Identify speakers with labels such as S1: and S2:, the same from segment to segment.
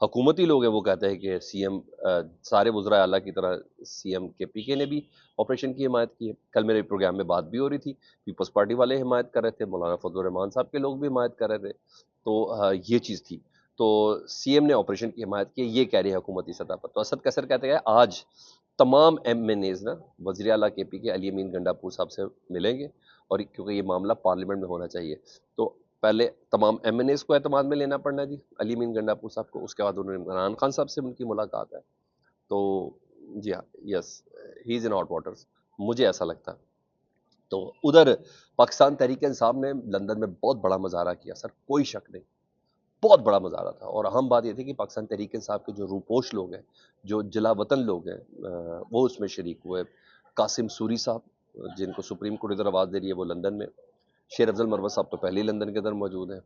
S1: حکومتی لوگ ہیں وہ کہتے ہیں کہ سی ایم سارے وزراء اعلیٰ کی طرح سی ایم کے پی کے نے بھی آپریشن کی حمایت کی ہے. کل میرے پروگرام میں بات بھی ہو رہی تھی, پیپلز پارٹی والے حمایت کر رہے تھے, مولانا فضل الرحمان صاحب کے لوگ بھی حمایت کر رہے تھے. تو یہ چیز تھی. تو سی ایم نے آپریشن کی حمایت کی, یہ کہہ رہی ہے حکومتی سطح پر. تو اسد کیسر کہتے ہیں آج تمام ایم این ایز نا وزیر اعلیٰ کے پی کے علی امین گنڈاپور صاحب سے ملیں گے, اور کیونکہ یہ معاملہ پارلیمنٹ میں ہونا چاہیے, تو پہلے تمام ایم این ایز کو اعتماد میں لینا پڑنا جی علی امین گنڈاپور صاحب کو. اس کے بعد انہوں نے عمران خان صاحب سے ان کی ملاقات ہے. تو جی ہاں, یس, ہی از ان ہاٹ واٹرز, مجھے ایسا لگتا ہے. تو ادھر پاکستان تحریک انصاف نے لندن میں بہت بڑا مظاہرہ کیا سر, کوئی شک نہیں, بہت بڑا مظاہرہ تھا. اور اہم بات یہ تھی کہ پاکستان تحریک انصاف کے جو روپوش لوگ ہیں, جو جلا وطن لوگ ہیں, وہ اس میں شریک ہوئے. قاسم سوری صاحب جن کو سپریم کورٹ ادھر آواز دے رہی ہے وہ لندن میں, شیر افضل مروت صاحب تو پہلے ہی لندن کے اندر موجود ہیں,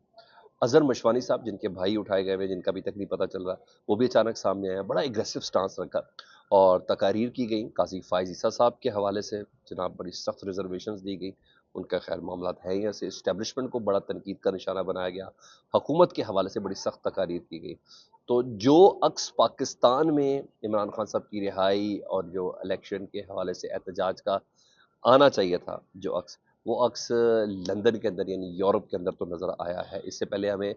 S1: اظہر مشوانی صاحب جن کے بھائی اٹھائے گئے ہوئے, جن کا ابھی تک نہیں پتہ چل رہا, وہ بھی اچانک سامنے آیا, بڑا اگریسو سٹانس رکھا. اور تقاریر کی گئی قاضی فائز عیسیٰ صاحب کے حوالے سے, جناب بڑی سخت ریزرویشنز دی گئی. ان کا خیر معاملات ہے ہی ایسے, اسٹیبلشمنٹ کو بڑا تنقید کا نشانہ بنایا گیا, حکومت کے حوالے سے بڑی سخت تقاریر کی گئی. تو جو عکس پاکستان میں عمران خان صاحب کی رہائی اور جو الیکشن کے حوالے سے احتجاج کا آنا چاہیے تھا, جو عکس, وہ عکس لندن کے اندر یعنی یورپ کے اندر تو نظر آیا ہے. اس سے پہلے ہمیں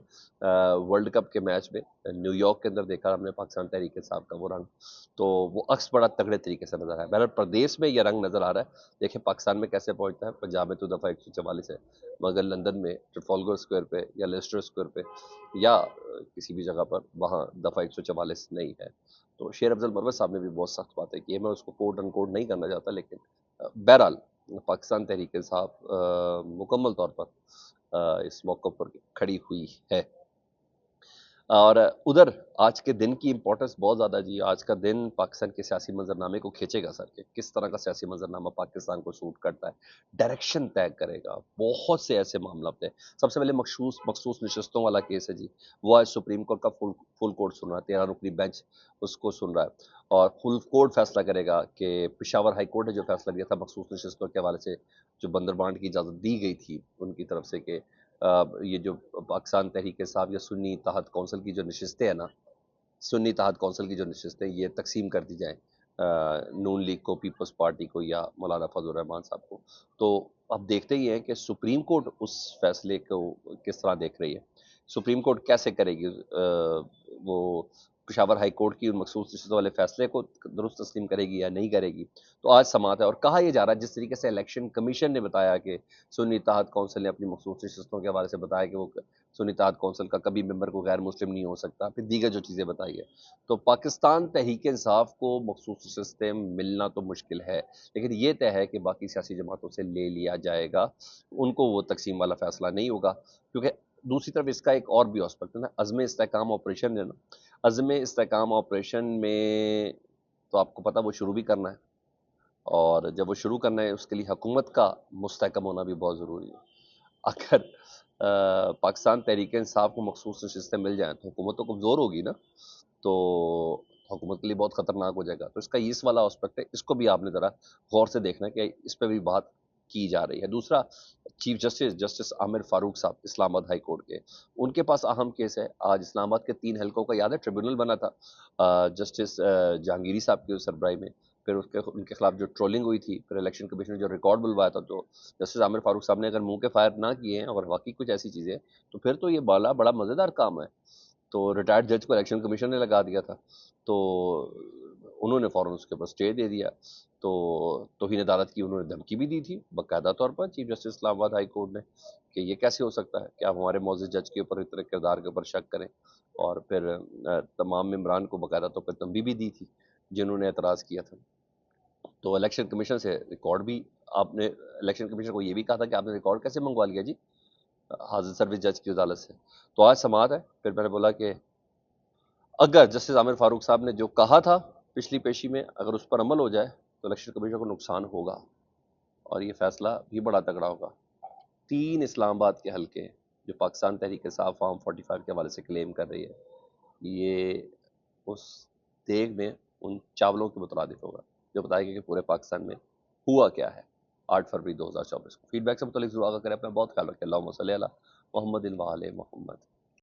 S1: ورلڈ کپ کے میچ میں نیو یارک کے اندر دیکھا ہم نے پاکستان تحریک انصاف کا وہ رنگ, تو وہ عکس بڑا تگڑے طریقے سے نظر آیا. بہرحال پردیش میں یہ رنگ نظر آ رہا ہے, دیکھیں پاکستان میں کیسے پہنچتا ہے. پنجاب میں تو دفعہ 144 ہے, مگر لندن میں ٹرفالگر اسکوائر پہ یا لیسٹر اسکوائر پہ یا کسی بھی جگہ پر وہاں دفعہ 144 نہیں ہے. تو شیر افضل مروت صاحب نے بھی بہت سخت باتیں کی, میں اس کو کوٹ ان کوٹ نہیں کرنا چاہتا, لیکن بہرحال پاکستان تحریک انصاف مکمل طور پر اس موقع پر کھڑی ہوئی ہے. اور ادھر آج کے دن کی امپورٹنس بہت زیادہ جی. آج کا دن پاکستان کے سیاسی منظرنامے کو کھینچے گا سر, کہ کس طرح کا سیاسی منظرنامہ پاکستان کو سوٹ کرتا ہے, ڈائریکشن طے کرے گا. بہت سے ایسے معاملات ہیں. سب سے پہلے مخصوص نشستوں والا کیس ہے جی, وہ آج سپریم کورٹ کا فل کورٹ سن رہا ہے, 13 رکنی بینچ اس کو سن رہا ہے, اور فل کورٹ فیصلہ کرے گا کہ پشاور ہائی کورٹ نے جو فیصلہ دیا تھا مخصوص نشستوں کے حوالے سے, جو بندر بانٹ کی اجازت دی گئی تھی ان کی طرف سے, کہ یہ جو پاکستان تحریک انصاف یا سنی اتحاد کونسل کی جو نشستیں ہیں نا, سنی اتحاد کونسل کی جو نشستیں یہ تقسیم کر دی جائیں نون لیگ کو, پیپلز پارٹی کو یا مولانا فضل الرحمان صاحب کو. تو اب دیکھتے ہی ہیں کہ سپریم کورٹ اس فیصلے کو کس طرح دیکھ رہی ہے. سپریم کورٹ کیسے کرے گی وہ پشاور ہائی کورٹ کی مخصوص نشستوں والے فیصلے کو درست تسلیم کرے گی یا نہیں کرے گی. تو آج سماعت ہے, اور کہا یہ جا رہا ہے جس طریقے سے الیکشن کمیشن نے بتایا کہ سنی اتحاد کونسل نے اپنی مخصوص نشستوں کے حوالے سے بتایا کہ وہ سنی اتحاد کونسل کا کبھی ممبر کو غیر مسلم نہیں ہو سکتا, پھر دیگر جو چیزیں بتائی ہے. تو پاکستان تحریک انصاف کو مخصوص نشستیں ملنا تو مشکل ہے, لیکن یہ طے ہے کہ باقی سیاسی جماعتوں سے لے لیا جائے گا, ان کو وہ تقسیم والا فیصلہ نہیں ہوگا. کیونکہ دوسری طرف اس کا ایک اور بھی اسپیکٹ ہے نا, عزم استحکام آپریشن ہے نا, عزم استحکام آپریشن میں تو آپ کو پتہ وہ شروع بھی کرنا ہے, اور جب وہ شروع کرنا ہے اس کے لیے حکومت کا مستحکم ہونا بھی بہت ضروری ہے. اگر پاکستان تحریک انصاف کو مخصوص نشستیں مل جائیں تو حکومت تو کمزور ہوگی نا, تو حکومت کے لیے بہت خطرناک ہو جائے گا. تو اس کا اس والا اسپیکٹ ہے, اس کو بھی آپ نے ذرا غور سے دیکھنا ہے کہ اس پہ بھی بات کی جا رہی ہے. دوسرا, چیف جسٹس عامر فاروق صاحب اسلام آباد ہائی کورٹ کے, ان کے پاس اہم کیس ہے. آج اسلام آباد کے 3 حلقوں کا یاد ہے ٹریبیونل بنا تھا جسٹس جہانگیری صاحب کی سربراہی میں, پھر ان کے خلاف جو ٹرولنگ ہوئی تھی, پھر الیکشن کمیشن نے جو ریکارڈ بلوایا تھا, تو جسٹس عامر فاروق صاحب نے اگر منہ کے فائر نہ کیے ہیں اور واقعی کچھ ایسی چیزیں, تو پھر تو یہ بڑا مزیدار کام ہے. تو ریٹائرڈ جج کو الیکشن کمیشن نے لگا دیا تھا, تو انہوں نے فوراً اس کے اوپر اسٹے دے دیا. تو توہین عدالت کی انہوں نے دھمکی بھی دی تھی باقاعدہ طور پر چیف جسٹس اسلام آباد ہائی کورٹ نے, کہ یہ کیسے ہو سکتا ہے کہ آپ ہمارے معزز جج کے اوپر اتنے کردار کے اوپر شک کریں. اور پھر تمام ممبران کو باقاعدہ طور پر تنبیہ بھی دی تھی جنہوں نے اعتراض کیا تھا. تو الیکشن کمیشن سے ریکارڈ بھی آپ نے, الیکشن کمیشن کو یہ بھی کہا تھا کہ آپ نے ریکارڈ کیسے منگوا لیا جی حاضر سروس جج کی عدالت سے. تو آج سماعت ہے. پھر میں نے بولا کہ اگر جسٹس عامر فاروق صاحب نے جو کہا تھا پچھلی پیشی میں اگر اس پر عمل ہو جائے تو الیکشن کمیشن کو نقصان ہوگا, اور یہ فیصلہ بھی بڑا تگڑا ہوگا. 3 اسلام آباد کے حلقے جو پاکستان تحریک انصاف فارم 45 کے حوالے سے کلیم کر رہی ہے, یہ اس دیگ میں ان چاولوں کے مترادف ہوگا جو بتائے گا کہ پورے پاکستان میں ہوا کیا ہے 8 فروری 2024 کو. فیڈ بیک سے متعلق ضرور آگاہ کریں. اپنا بہت خیال رکھیں. اللہم صلی علی محمد و آل محمد.